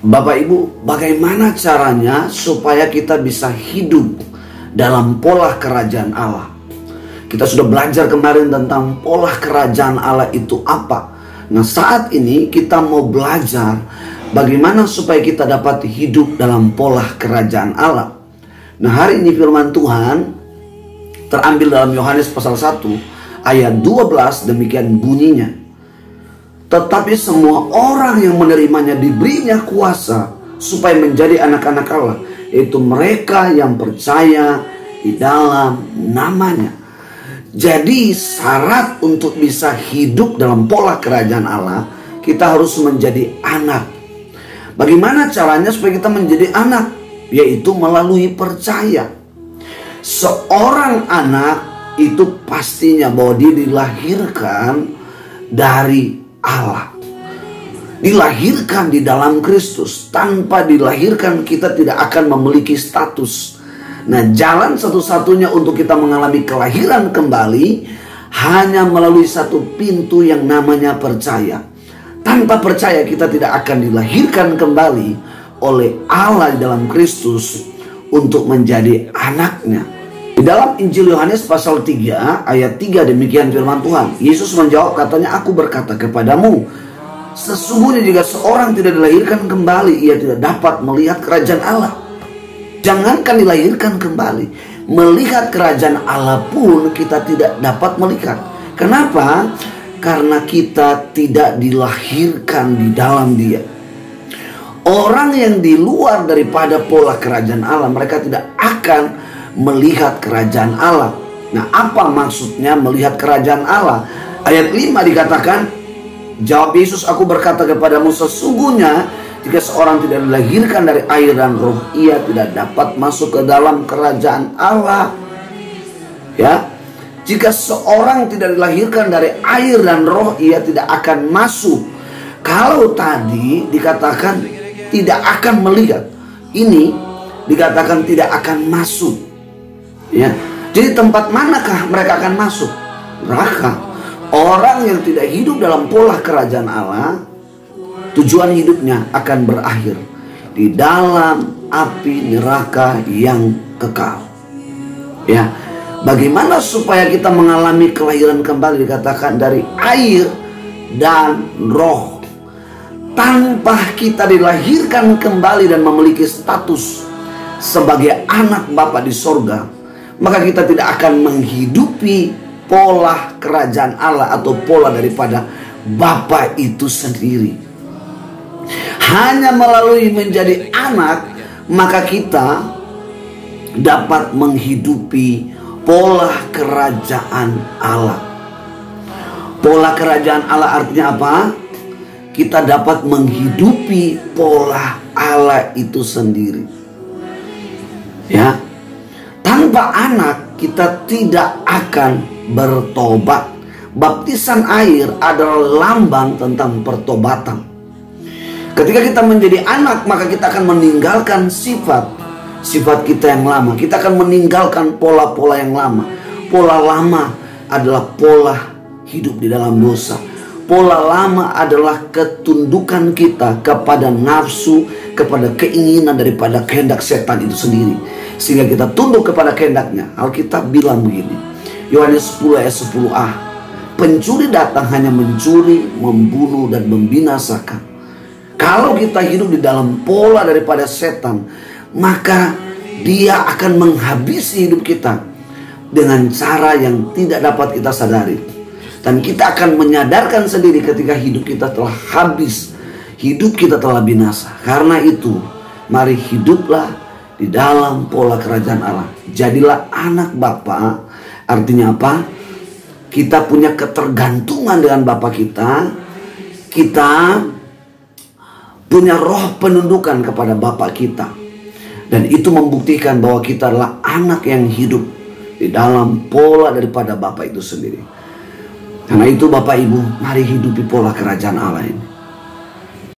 Bapak Ibu, bagaimana caranya supaya kita bisa hidup dalam pola kerajaan Allah? Kita sudah belajar kemarin tentang pola kerajaan Allah itu apa. Nah, saat ini kita mau belajar bagaimana supaya kita dapat hidup dalam pola kerajaan Allah. Nah, hari ini firman Tuhan terambil dalam Yohanes pasal 1 ayat 12, demikian bunyinya. Tetapi semua orang yang menerimanya diberinya kuasa supaya menjadi anak-anak Allah, yaitu mereka yang percaya di dalam namanya. Jadi syarat untuk bisa hidup dalam pola kerajaan Allah, kita harus menjadi anak. Bagaimana caranya supaya kita menjadi anak? Yaitu melalui percaya. Seorang anak itu pastinya bahwa dia dilahirkan dari Allah, dilahirkan di dalam Kristus. Tanpa dilahirkan kita tidak akan memiliki status. Nah, jalan satu-satunya untuk kita mengalami kelahiran kembali hanya melalui satu pintu yang namanya percaya. Tanpa percaya kita tidak akan dilahirkan kembali oleh Allah di dalam Kristus untuk menjadi anaknya. Di dalam Injil Yohanes pasal 3 ayat 3 demikian firman Tuhan. Yesus menjawab, katanya, aku berkata kepadamu, sesungguhnya jika seorang tidak dilahirkan kembali, ia tidak dapat melihat kerajaan Allah. Jangankan dilahirkan kembali, melihat kerajaan Allah pun kita tidak dapat melihat. Kenapa? Karena kita tidak dilahirkan di dalam Dia. Orang yang di luar daripada pola kerajaan Allah, mereka tidak akan melihat kerajaan Allah. Nah, apa maksudnya melihat kerajaan Allah? Ayat 5 dikatakan, jawab Yesus, aku berkata kepadamu, sesungguhnya jika seorang tidak dilahirkan dari air dan roh, ia tidak dapat masuk ke dalam kerajaan Allah. Ya, jika seorang tidak dilahirkan dari air dan roh, ia tidak akan masuk. Kalau tadi dikatakan tidak akan melihat, ini dikatakan tidak akan masuk. Ya, jadi tempat manakah mereka akan masuk? Neraka. Orang yang tidak hidup dalam pola kerajaan Allah, tujuan hidupnya akan berakhir di dalam api neraka yang kekal. Ya, bagaimana supaya kita mengalami kelahiran kembali? Dikatakan dari air dan roh. Tanpa kita dilahirkan kembali dan memiliki status sebagai anak Bapa di sorga, maka kita tidak akan menghidupi pola kerajaan Allah atau pola daripada Bapa itu sendiri. Hanya melalui menjadi anak, maka kita dapat menghidupi pola kerajaan Allah. Pola kerajaan Allah artinya apa? Kita dapat menghidupi pola Allah itu sendiri. Ya, tanpa anak kita tidak akan bertobat. Baptisan air adalah lambang tentang pertobatan. Ketika kita menjadi anak, maka kita akan meninggalkan sifat kita yang lama. Kita akan meninggalkan pola-pola yang lama. Pola lama adalah pola hidup di dalam dosa. Pola lama adalah ketundukan kita kepada nafsu, kepada keinginan daripada kehendak setan itu sendiri, sehingga kita tunduk kepada kehendaknya. Alkitab bilang begini, Yohanes 10 ayat 10a, pencuri datang hanya mencuri, membunuh, dan membinasakan. Kalau kita hidup di dalam pola daripada setan, maka dia akan menghabisi hidup kita dengan cara yang tidak dapat kita sadari. Dan kita akan menyadarkan sendiri ketika hidup kita telah habis, hidup kita telah binasa. Karena itu, mari hiduplah di dalam pola kerajaan Allah. Jadilah anak Bapa. Artinya apa? Kita punya ketergantungan dengan Bapa kita. Kita punya roh penundukan kepada Bapa kita. Dan itu membuktikan bahwa kita adalah anak yang hidup di dalam pola daripada Bapa itu sendiri. Karena itu Bapak Ibu, mari hidupi pola kerajaan Allah ini.